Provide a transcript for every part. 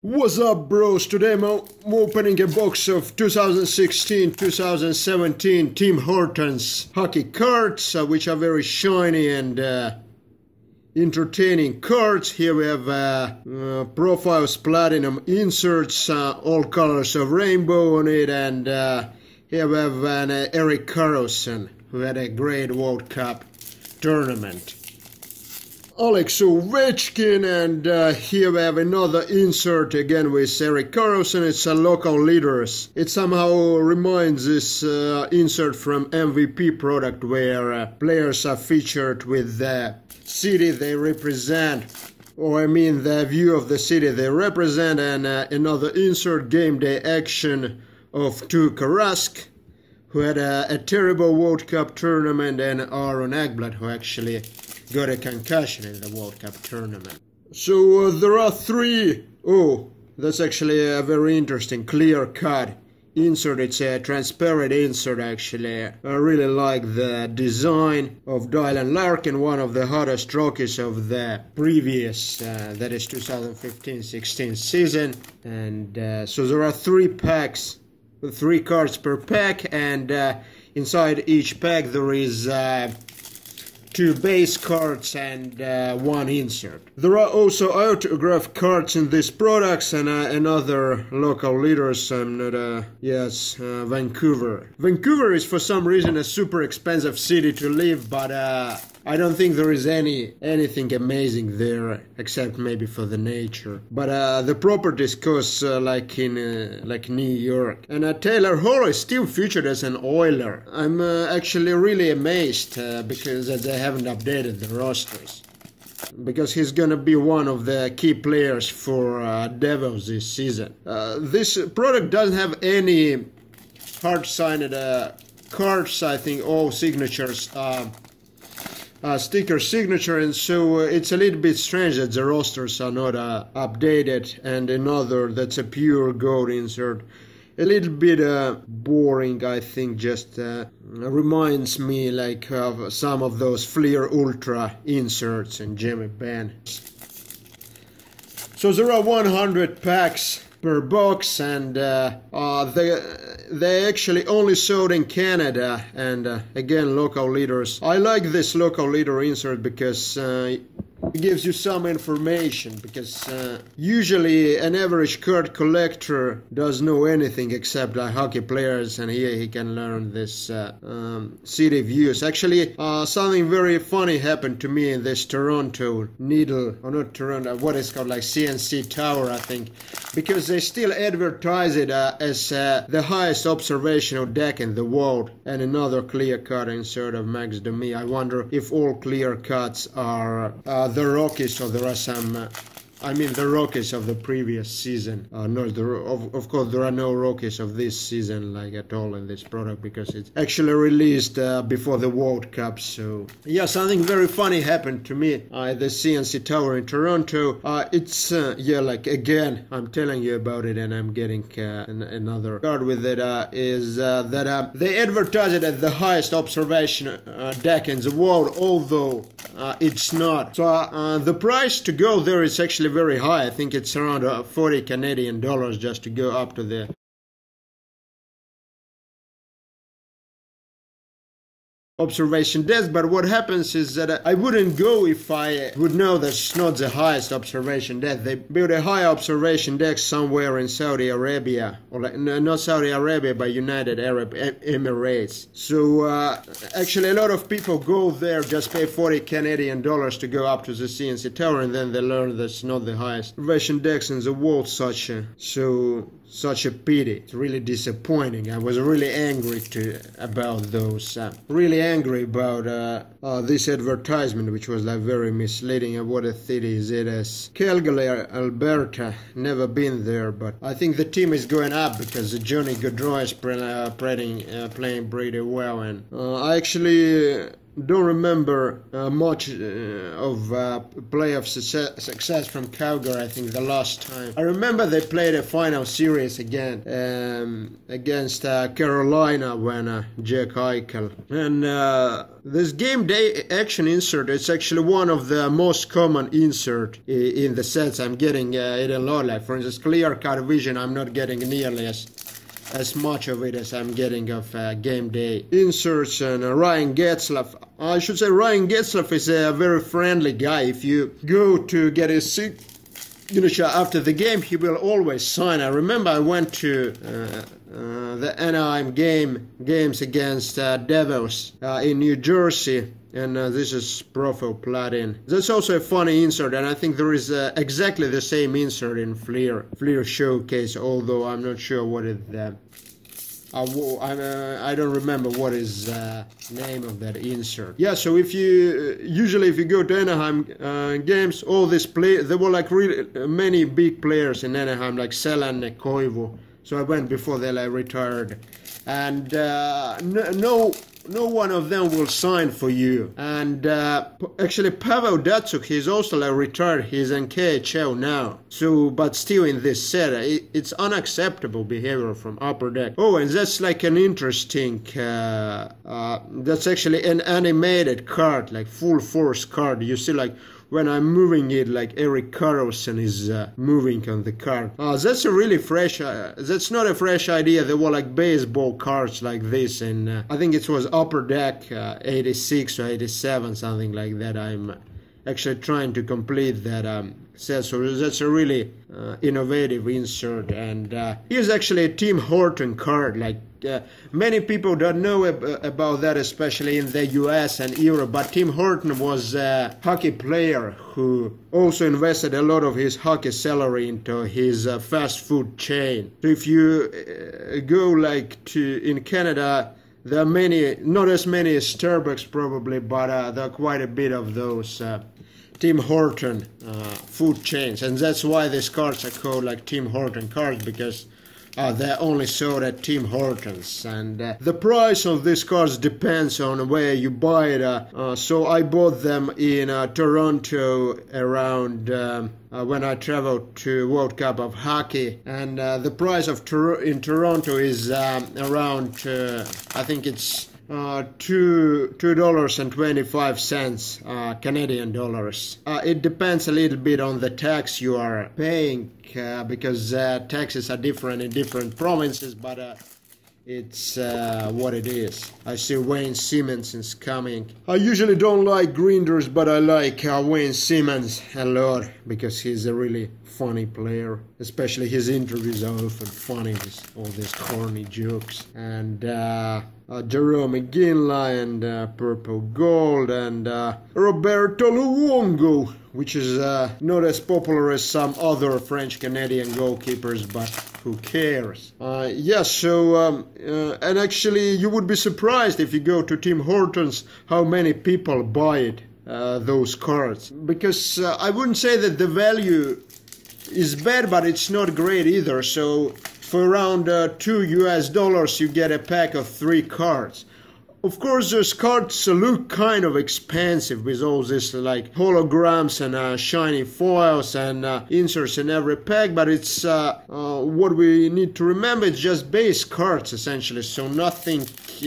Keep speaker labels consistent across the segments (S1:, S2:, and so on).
S1: What's up, bros? Today I'm opening a box of 2016-2017 Tim Hortons Hockey Cards, which are very shiny and entertaining cards. Here we have Profiles Platinum inserts, all colors of rainbow on it, and here we have an Erik Karlsson, who had a great World Cup tournament. Alex Ovechkin, and here we have another insert again with Erik Karlsson. It's a local leaders. It somehow reminds this insert from MVP product, where players are featured with the city they represent, or I mean the view of the city they represent, and another insert game day action of Tuukka Rask, who had a terrible World Cup tournament, and Aaron Ekblad, who actually got a concussion in the World Cup tournament. So there are three. Oh, that's actually a very interesting clear cut insert. It's a transparent insert actually. I really like the design of Dylan Larkin, one of the hottest rookies of the previous, that is 2015-16 season. And so there are 3 packs, 3 cards per pack, and inside each pack there is 2 base cards and 1 insert. There are also autograph cards in these products, and another local leaders. Vancouver. Vancouver is for some reason a super expensive city to live, but I don't think there is anything amazing there except maybe for the nature. But the properties cost like in New York. And Taylor Hall is still featured as an Oiler. I'm actually really amazed because they haven't updated the rosters. Because he's gonna be one of the key players for Devils this season. This product doesn't have any hard signed cards. I think all signatures. Sticker signature, and so it's a little bit strange that the rosters are not updated. And another that's a pure gold insert, a little bit boring, I think. Just reminds me like of some of those Fleer Ultra inserts and Jimmy Benn. So there are 100 packs per box, and they actually only sold in Canada, and again local leaders. I like this local leader insert because it gives you some information, because usually an average card collector doesn't know anything except hockey players, and here he can learn this city views. Actually, something very funny happened to me in this Toronto Needle, or not Toronto, what is called like CNC Tower, I think, because they still advertise it as the highest observational deck in the world, and another clear cut insert of Max Domi. I wonder if all clear cuts are the Rockies, or there are some, the Rockies of the previous season. Of course, there are no Rockies of this season, like at all in this product, because it's actually released before the World Cup. So yeah, something very funny happened to me at the CNC Tower in Toronto. It's like again, I'm telling you about it, and I'm getting another card with it. Is that they advertise it as the highest observation deck in the world, although it's not. So the price to go there is actually very high. I think it's around 40 Canadian dollars just to go up to the observation deck. But what happens is that I wouldn't go if I would know that's not the highest observation deck. They built a high observation deck somewhere in Saudi Arabia, or like, no, not Saudi Arabia, but United Arab Emirates. So actually a lot of people go there, just pay 40 Canadian dollars to go up to the CNC Tower, and then they learn that's not the highest observation decks in the world. Such a pity. It's really disappointing. I was really angry about those. Really angry about this advertisement, which was like very misleading. And what a city is it as Calgary, Alberta. Never been there, but I think the team is going up because Johnny Gaudreau is playing pretty well. And I actually don't remember much of playoff success from Calgary. I think the last time I remember they played a final series again against Carolina when Jack Eichel. And this game day action insert, it's actually one of the most common insert in the sets I'm getting it a lot. Like for instance, Clear Cut Vision, I'm not getting nearly as much of it as I'm getting of game day inserts. And Ryan Getzlaf, I should say Ryan Getzlaf is a very friendly guy. If you go to get his signature after the game, he will always sign. I remember I went to the Anaheim games against Devils in New Jersey. And this is Profile Platin. That's also a funny insert, and I think there is exactly the same insert in Fleer Showcase, although I'm not sure what it. I don't remember what is name of that insert. Yeah, so if you go to Anaheim games, all these there were like really many big players in Anaheim, like Selänne, Koivu. So I went before they retired, and no one of them will sign for you. And actually Pavel Datsuk, he's also retired. He's in KHL now. So, but still in this set, it's unacceptable behavior from Upper Deck. Oh, and that's like an interesting, that's actually an animated card, like full force card. You see like when I'm moving it, like Erik Karlsson is moving on the card. That's a really fresh, that's not a fresh idea. There were like baseball cards like this, and I think it was Upper Deck 86 or 87, something like that. I'm actually trying to complete that set, so that's a really innovative insert. And here's actually a Tim Hortons card. Like many people don't know about that, especially in the US and Europe, but Tim Hortons was a hockey player who also invested a lot of his hockey salary into his fast food chain. So if you go like to in Canada, there are many, not as many as Starbucks probably, but there are quite a bit of those Tim Hortons food chains, and that's why these cards are called like Tim Hortons cards, because they're only sold at Tim Hortons. And the price of these cards depends on where you buy it. So I bought them in Toronto around when I traveled to World Cup of Hockey, and the price of in Toronto is around I think it's $2.25 Canadian dollars. It depends a little bit on the tax you are paying because taxes are different in different provinces, but it's what it is. I see Wayne Simmons is coming. I usually don't like grinders, but I like Wayne Simmons a lot because he's a really funny player. Especially his interviews are often funny with all these corny jokes. And Jerome Ginla and Purple Gold and Roberto Luongo, which is not as popular as some other French-Canadian goalkeepers, but who cares? So and actually you would be surprised if you go to Tim Hortons how many people buy it, those cards. Because I wouldn't say that the value is bad, but it's not great either. So for around $2 you get a pack of 3 cards. Of course, those cards look kind of expensive with all this like holograms and shiny foils and inserts in every pack, but it's what we need to remember, it's just base cards essentially, so nothing,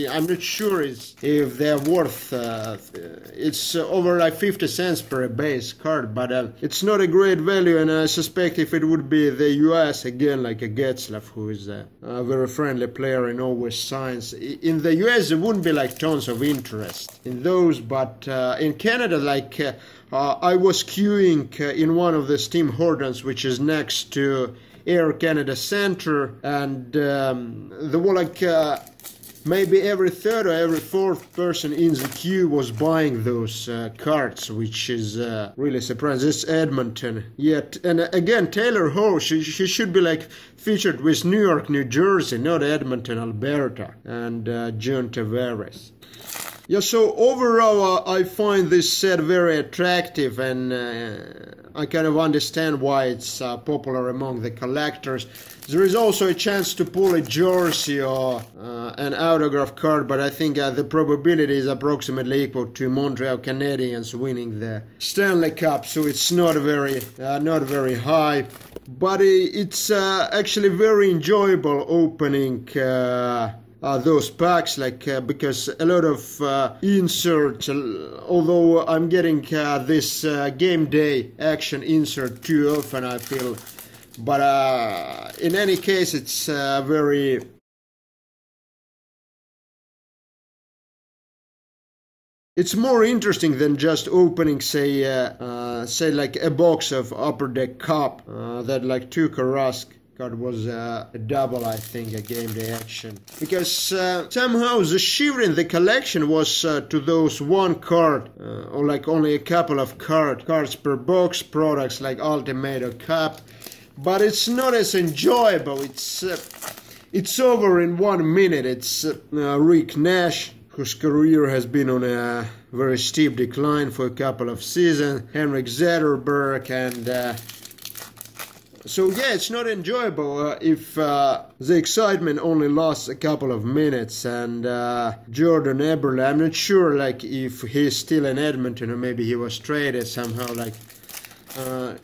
S1: I'm not sure if they're worth, it's over like 50 cents per base card, but it's not a great value, and I suspect if it would be the US, again, like a Getzlaf, who is a very friendly player and always signs, in the US there wouldn't be like tons of interest in those, but in Canada, like I was queuing in one of the Tim Hortons, which is next to Air Canada Centre, and there were like maybe every third or every fourth person in the queue was buying those cards, which is really surprising. This Edmonton, yet, and again, Taylor Hall, she should be like featured with New York, New Jersey, not Edmonton, Alberta, and John Tavares. Yeah, so overall I find this set very attractive, and I kind of understand why it's popular among the collectors. There is also a chance to pull a jersey or an autograph card, but I think the probability is approximately equal to Montreal Canadiens winning the Stanley Cup, so it's not very high. But it's actually very enjoyable opening those packs, like because a lot of inserts, although I'm getting this game day action insert too often, I feel, but in any case it's very it's more interesting than just opening, say like a box of Upper Deck Cup that like Tuukka Rask card was a double, I think, a game day action. Because somehow the shiver in the collection was to those one card, or like only a couple of cards per box, products like Ultimate or Cup. But it's not as enjoyable. It's over in 1 minute. It's Rick Nash, whose career has been on a very steep decline for a couple of seasons, Henrik Zetterberg, and so yeah, it's not enjoyable if the excitement only lasts a couple of minutes. And Jordan Abril, I'm not sure like if he's still in Edmonton or maybe he was traded somehow, like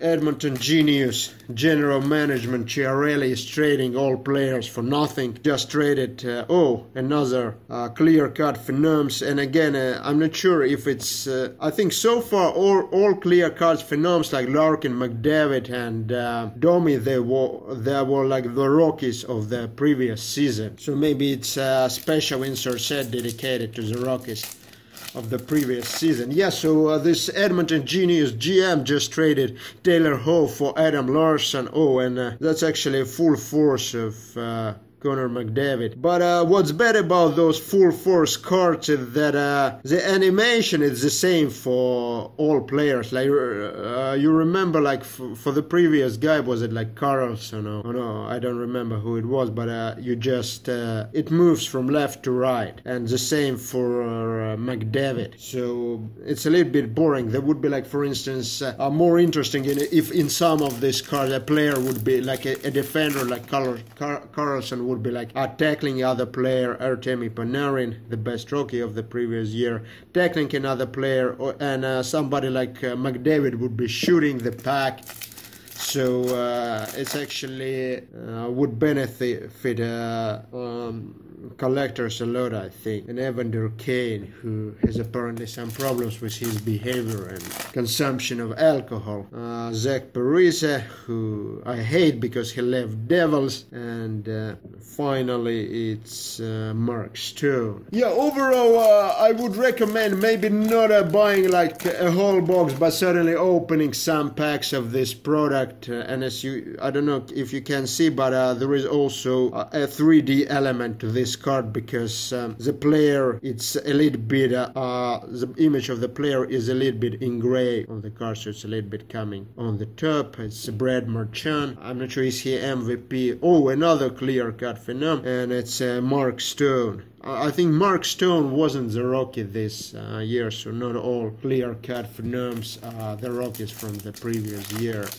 S1: Edmonton genius general management Chiarelli is trading all players for nothing. Just traded another Clear Cut Phenoms, and again I'm not sure if it's I think so far all Clear Cut Phenoms like Larkin, McDavid and Domi, they were like the Rockies of the previous season, so maybe it's a special insert set dedicated to the Rockies of the previous season. Yeah, so this Edmonton genius GM just traded Taylor Hall for Adam Larsson. Oh, and that's actually a full force of Connor McDavid. But what's bad about those full force cards is that the animation is the same for all players. Like you remember, like for the previous guy, was it like Carlson? Oh no, I don't remember who it was. But you just it moves from left to right, and the same for McDavid. So it's a little bit boring. That would be like, for instance, more interesting if in some of these cards a player would be like a defender, like Carlson would be like tackling other player, Artemi Panarin, the best rookie of the previous year, tackling another player, and somebody like McDavid would be shooting the puck. So it's actually would benefit collectors a lot, I think. And Evander Kane, who has apparently some problems with his behavior and consumption of alcohol. Zach Parise, who I hate because he left Devils. And finally it's Mark Stone. Yeah, overall I would recommend maybe not buying like a whole box, but certainly opening some packs of this product. And as I don't know if you can see, but there is also a 3D element to this card, because the player, it's a little bit the image of the player is a little bit in gray on the card, so it's a little bit coming on the top. It's Brad Marchand. I'm not sure is he MVP. Oh, another Clear Cut Phenom, and it's Mark Stone. I think Mark Stone wasn't the Rocky this year, so not all Clear Cut Phenoms are the Rockies from the previous year.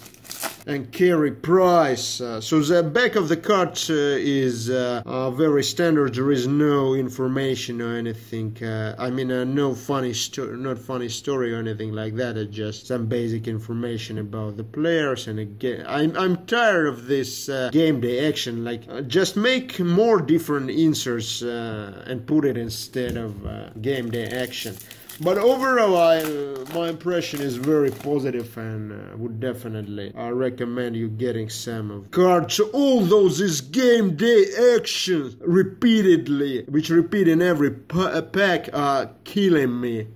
S1: And Carey Price. So the back of the card is very standard. There is no information or anything. I mean, no funny not funny story or anything like that. It's just some basic information about the players. And again, I'm tired of this game day action. Like, just make more different inserts and put it instead of game day action. But overall, my impression is very positive, and would definitely recommend you getting some of cards. Although this game day actions repeatedly, which repeat in every pack, are killing me.